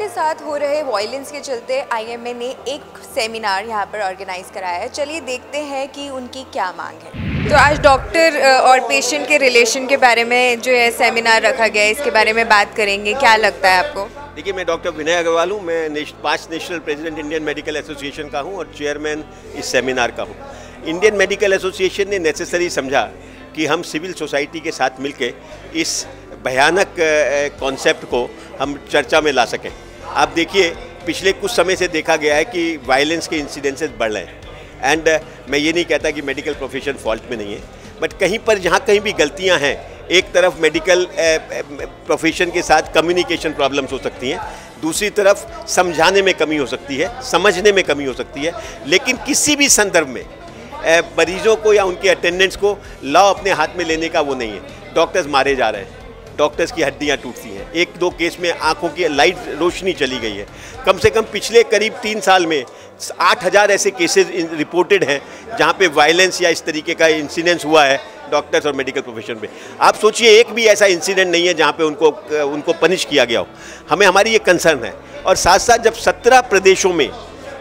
के साथ हो रहे वायलेंस के चलते आईएमए ने एक सेमिनार यहाँ पर ऑर्गेनाइज कराया है। चलिए देखते हैं कि उनकी क्या मांग है। तो आज डॉक्टर और पेशेंट के रिलेशन के बारे में जो है सेमिनार रखा गया है, इसके बारे में बात करेंगे। क्या लगता है आपको? देखिए, मैं डॉक्टर विनय अग्रवाल हूँ। मैं 5 national president Indian medical association का हूँ और चेयरमैन इस सेमिनार का हूँ। इंडियन मेडिकल एसोसिएशन ने नेसेसरी समझा कि हम सिविल सोसाइटी के साथ मिलकर इस भयानक कॉन्सेप्ट को हम चर्चा में ला सकें। आप देखिए, पिछले कुछ समय से देखा गया है कि वायलेंस के इंसिडेंसेस बढ़ रहे हैं। एंड मैं ये नहीं कहता कि मेडिकल प्रोफेशन फॉल्ट में नहीं है, बट कहीं पर जहाँ कहीं भी गलतियाँ हैं, एक तरफ मेडिकल प्रोफेशन के साथ कम्युनिकेशन प्रॉब्लम्स हो सकती हैं, दूसरी तरफ समझाने में कमी हो सकती है, समझने में कमी हो सकती है। लेकिन किसी भी संदर्भ में मरीजों को या उनके अटेंडेंट्स को लॉ अपने हाथ में लेने का वो नहीं है। डॉक्टर्स मारे जा रहे हैं, डॉक्टर्स की हड्डियां टूटती हैं, 1-2 केस में आंखों की लाइट रोशनी चली गई है। कम से कम पिछले करीब 3 साल में 8000 ऐसे केसेस रिपोर्टेड हैं जहां पे वायलेंस या इस तरीके का इंसिडेंस हुआ है डॉक्टर्स और मेडिकल प्रोफेशन में। आप सोचिए, एक भी ऐसा इंसिडेंट नहीं है जहां पे उनको पनिश किया गया हो। हमें हमारी ये कंसर्न है। और साथ साथ जब 17 प्रदेशों में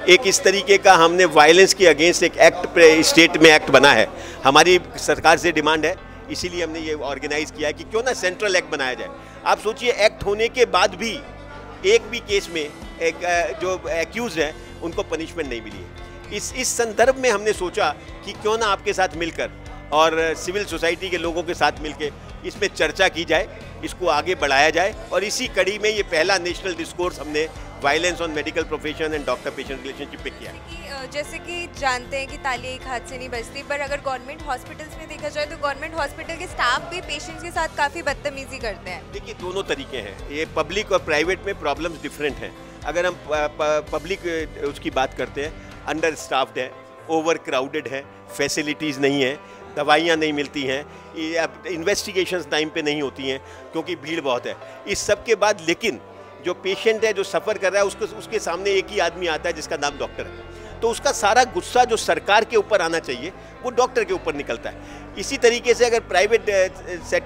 एक इस तरीके का हमने वायलेंस के अगेंस्ट एक एक्ट स्टेट में एक्ट बना है, हमारी सरकार से डिमांड है, इसीलिए हमने ये ऑर्गेनाइज किया है कि क्यों ना सेंट्रल एक्ट बनाया जाए। आप सोचिए, एक्ट होने के बाद भी एक भी केस में जो एक्यूज हैं उनको पनिशमेंट नहीं मिली है। इस संदर्भ में हमने सोचा कि क्यों ना आपके साथ मिलकर और सिविल सोसाइटी के लोगों के साथ मिलकर इसमें चर्चा की जाए, इसको आगे बढ़ाया जाए। और इसी कड़ी में ये पहला नेशनल डिस्कोर्स हमने violence on medical profession and doctor patient relationship पे किया। जैसे कि जानते हैं कि ताली एक हाथ से नहीं बजती, पर अगर गवर्नमेंट हॉस्पिटल्स में देखा जाए तो गवर्नमेंट हॉस्पिटल के स्टाफ भी पेशेंट्स के साथ काफ़ी बदतमीजी करते हैं। देखिए, दोनों तरीके हैं। ये पब्लिक और प्राइवेट में प्रॉब्लम्स डिफरेंट हैं। अगर हम पब्लिक उसकी बात करते हैं, अंडर स्टाफ्ड है, ओवर क्राउडेड है, फैसिलिटीज़ नहीं है, दवाइयाँ नहीं मिलती हैं, इन्वेस्टिगेशंस टाइम पे नहीं होती हैं क्योंकि भीड़ बहुत है। इस सब के बाद लेकिन जो पेशेंट है, जो सफ़र कर रहा है, उसके सामने एक ही आदमी आता है जिसका नाम डॉक्टर है। तो उसका सारा गुस्सा जो सरकार के ऊपर आना चाहिए वो डॉक्टर के ऊपर निकलता है। इसी तरीके से अगर प्राइवेट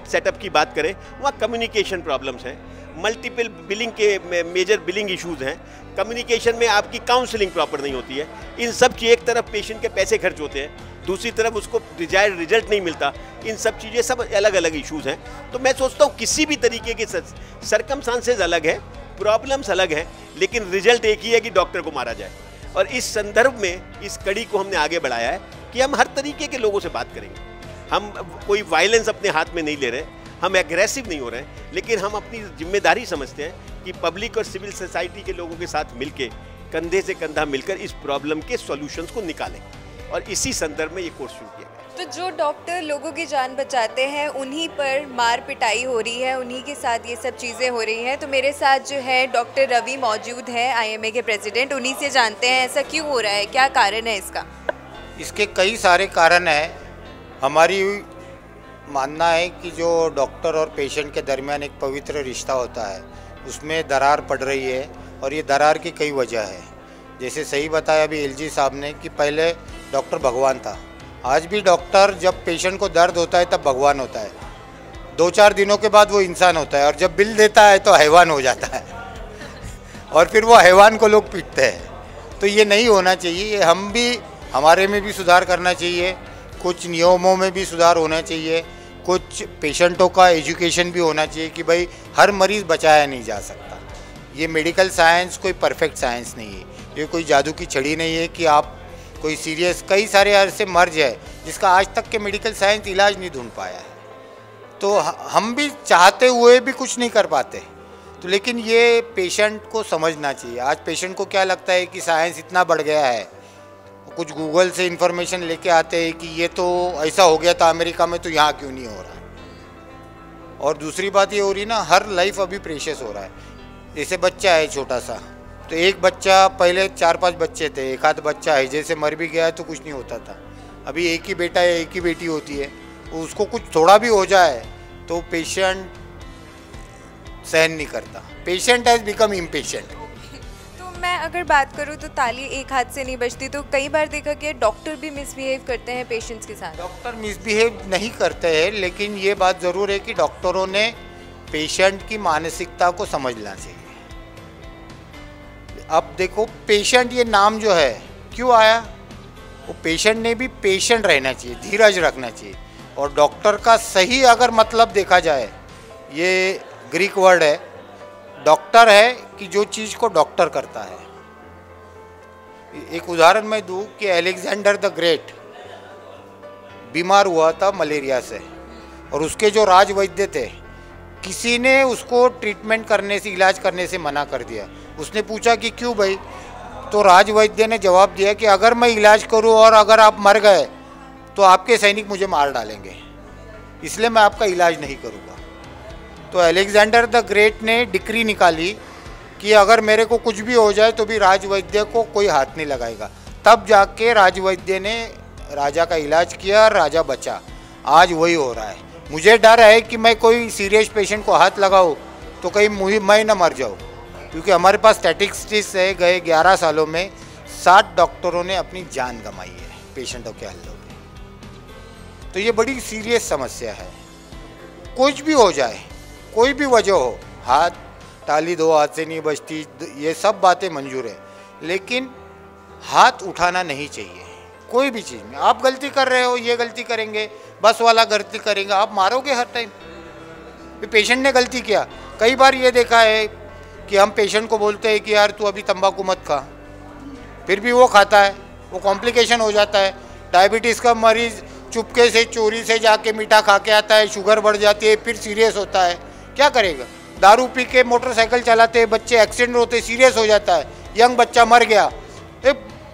सेटअप की बात करें, वहाँ कम्युनिकेशन प्रॉब्लम्स हैं, मल्टीपल बिलिंग के मेजर बिलिंग इश्यूज़ हैं, कम्युनिकेशन में आपकी काउंसलिंग प्रॉपर नहीं होती है। इन सब की एक तरफ पेशेंट के पैसे खर्च होते हैं, दूसरी तरफ उसको डिजायर्ड रिजल्ट नहीं मिलता। इन सब चीज़ें सब अलग अलग इश्यूज़ हैं। तो मैं सोचता हूँ किसी भी तरीके के सर्कमस्टांसेस अलग है, प्रॉब्लम्स अलग हैं, लेकिन रिजल्ट एक ही है कि डॉक्टर को मारा जाए। और इस संदर्भ में इस कड़ी को हमने आगे बढ़ाया है कि हम हर तरीके के लोगों से बात करेंगे। हम कोई वायलेंस अपने हाथ में नहीं ले रहे, हम एग्रेसिव नहीं हो रहे हैं, लेकिन हम अपनी जिम्मेदारी समझते हैं कि पब्लिक और सिविल सोसाइटी के लोगों के साथ मिलकर, कंधे से कंधा मिलकर इस प्रॉब्लम के सॉल्यूशंस को निकालें। और इसी संदर्भ में ये कोर्स शुरू किया गया। तो जो डॉक्टर लोगों की जान बचाते हैं उन्हीं पर मार पिटाई हो रही है, उन्हीं के साथ ये सब चीज़ें हो रही हैं। तो मेरे साथ जो है डॉक्टर रवि मौजूद है, आईएमए के प्रेसिडेंट। उन्हीं से जानते हैं ऐसा क्यों हो रहा है, क्या कारण है इसका? इसके कई सारे कारण हैं। हमारी मानना है कि जो डॉक्टर और पेशेंट के दरमियान एक पवित्र रिश्ता होता है, उसमें दरार पड़ रही है और ये दरार की कई वजह है। जैसे सही बताया अभी एलजी साहब ने कि पहले डॉक्टर भगवान था। आज भी डॉक्टर, जब पेशेंट को दर्द होता है तब भगवान होता है, 2-4 दिनों के बाद वो इंसान होता है, और जब बिल देता है तो हैवान हो जाता है और फिर वो हैवान को लोग पीटते हैं। तो ये नहीं होना चाहिए। हम भी, हमारे में भी सुधार करना चाहिए, कुछ नियमों में भी सुधार होना चाहिए, कुछ पेशेंटों का एजुकेशन भी होना चाहिए कि भाई हर मरीज़ बचाया नहीं जा सकता। ये मेडिकल साइंस कोई परफेक्ट साइंस नहीं है, ये कोई जादू की छड़ी नहीं है कि आप कोई सीरियस, कई सारे ऐसे मर्ज है जिसका आज तक के मेडिकल साइंस इलाज नहीं ढूंढ पाया है। तो हम भी चाहते हुए भी कुछ नहीं कर पाते। तो लेकिन ये पेशेंट को समझना चाहिए। आज पेशेंट को क्या लगता है कि साइंस इतना बढ़ गया है, कुछ गूगल से इन्फॉर्मेशन लेके आते हैं कि ये तो ऐसा हो गया था अमेरिका में, तो यहाँ क्यों नहीं हो रहा है। और दूसरी बात ये हो रही ना, हर लाइफ अभी प्रेशियस हो रहा है। जैसे बच्चा है छोटा सा, तो एक बच्चा, पहले 4-5 बच्चे थे, एक आध बच्चा है, जैसे मर भी गया तो कुछ नहीं होता था। अभी एक ही बेटा है, एक ही बेटी होती है, उसको कुछ थोड़ा भी हो जाए तो पेशेंट सहन नहीं करता। Patient has become impatient. तो मैं अगर बात करूँ तो ताली एक हाथ से नहीं बजती। तो कई बार देखा कि डॉक्टर भी मिसबिहेव करते हैं पेशेंट्स के साथ। डॉक्टर मिसबिहेव नहीं करते हैं, लेकिन ये बात ज़रूर है कि डॉक्टरों ने पेशेंट की मानसिकता को समझना चाहिए। अब देखो पेशेंट ये नाम जो है क्यों आया, वो पेशेंट ने भी पेशेंट रहना चाहिए, धीरज रखना चाहिए। और डॉक्टर का सही अगर मतलब देखा जाए, ये ग्रीक वर्ड है, डॉक्टर है कि जो चीज़ को डॉक्टर करता है। एक उदाहरण मैं दूं कि अलेक्जेंडर द ग्रेट बीमार हुआ था मलेरिया से, और उसके जो राज वैद्य थे, किसी ने उसको ट्रीटमेंट करने से, इलाज करने से मना कर दिया। उसने पूछा कि क्यों भाई, तो राज वैद्य ने जवाब दिया कि अगर मैं इलाज करूं और अगर आप मर गए तो आपके सैनिक मुझे मार डालेंगे, इसलिए मैं आपका इलाज नहीं करूंगा। तो अलेक्जेंडर द ग्रेट ने डिक्री निकाली कि अगर मेरे को कुछ भी हो जाए तो भी राज वैद्य को कोई हाथ नहीं लगाएगा। तब जाके राज वैद्य ने राजा का इलाज किया, राजा बचा। आज वही हो रहा है। मुझे डर है कि मैं कोई सीरियस पेशेंट को हाथ लगाऊं तो कहीं मैं न मर जाऊं, क्योंकि हमारे पास स्टैटिस्टिक्स है, गए 11 सालों में 60 डॉक्टरों ने अपनी जान गंवाई है पेशेंटों के हल्लों में। तो ये बड़ी सीरियस समस्या है। कुछ भी हो जाए, कोई भी वजह हो, हाथ ताली दो हाथ से नहीं बचती, ये सब बातें मंजूर है, लेकिन हाथ उठाना नहीं चाहिए। कोई भी चीज़ में आप गलती कर रहे हो, ये गलती करेंगे, बस वाला गलती करेंगे, आप मारोगे हर टाइम। पेशेंट ने गलती किया, कई बार ये देखा है कि हम पेशेंट को बोलते हैं कि यार तू अभी तंबाकू मत खा, फिर भी वो खाता है, वो कॉम्प्लिकेशन हो जाता है। डायबिटीज़ का मरीज़ चुपके से चोरी से जाके मीठा खा के आता है, शुगर बढ़ जाती है, फिर सीरियस होता है, क्या करेगा। दारू पी के मोटरसाइकिल चलाते बच्चे एक्सीडेंट होते, सीरियस हो जाता है, यंग बच्चा मर गया,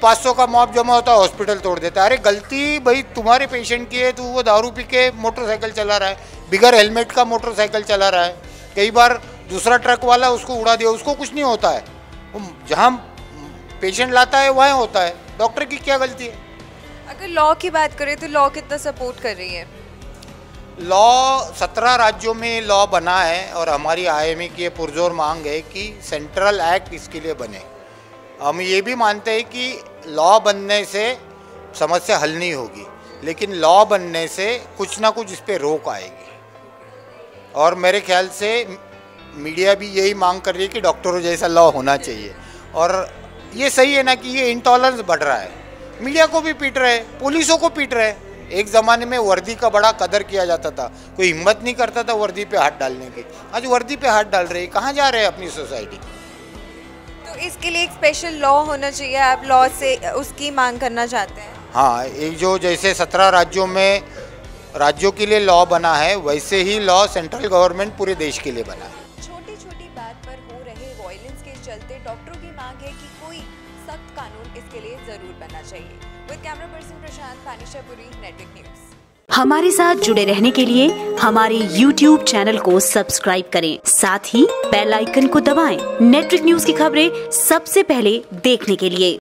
500 का मुआवजा जमा होता है, हॉस्पिटल तोड़ देता है। अरे गलती भाई तुम्हारे पेशेंट की है, तो वो दारू पी के मोटरसाइकिल चला रहा है, बिगर हेलमेट का मोटरसाइकिल चला रहा है, कई बार दूसरा ट्रक वाला उसको उड़ा दिया, उसको कुछ नहीं होता है। जहाँ पेशेंट लाता है वहाँ होता है, डॉक्टर की क्या गलती है। अगर लॉ की बात करें तो लॉ कितना सपोर्ट कर रही है? लॉ 17 राज्यों में लॉ बना है, और हमारी IMA की पुरजोर मांग है कि सेंट्रल एक्ट इसके लिए बने। हम ये भी मानते हैं कि लॉ बनने से समस्या हल नहीं होगी, लेकिन लॉ बनने से कुछ ना कुछ इस पर रोक आएगी। और मेरे ख्याल से मीडिया भी यही मांग कर रही है कि डॉक्टरों जैसा लॉ होना चाहिए। और ये सही है ना कि ये इंटॉलरेंस बढ़ रहा है, मीडिया को भी पीट रहे, पुलिसों को पीट रहे। एक ज़माने में वर्दी का बड़ा कदर किया जाता था, कोई हिम्मत नहीं करता था वर्दी पे हाथ डालने की, आज वर्दी पे हाथ डाल रहे, कहाँ जा रहे हैं अपनी सोसाइटी। तो इसके लिए एक स्पेशल लॉ होना चाहिए, आप लॉ से उसकी मांग करना चाहते हैं? हाँ, एक जो जैसे 17 राज्यों में राज्यों के लिए लॉ बना है, वैसे ही लॉ सेंट्रल गवर्नमेंट पूरे देश के लिए बना है। छोटी छोटी बात पर हो रहे वायलेंस के चलते डॉक्टरों की मांग है कि कोई सख्त कानून इसके लिए जरूर बनना चाहिए। विद कैमरा पर्सन प्रशांत, पानिशापुरी, नेटवर्क न्यूज। हमारे साथ जुड़े रहने के लिए हमारे YouTube चैनल को सब्सक्राइब करें, साथ ही बेल आइकन को दबाएं। नेटवर्क न्यूज की खबरें सबसे पहले देखने के लिए।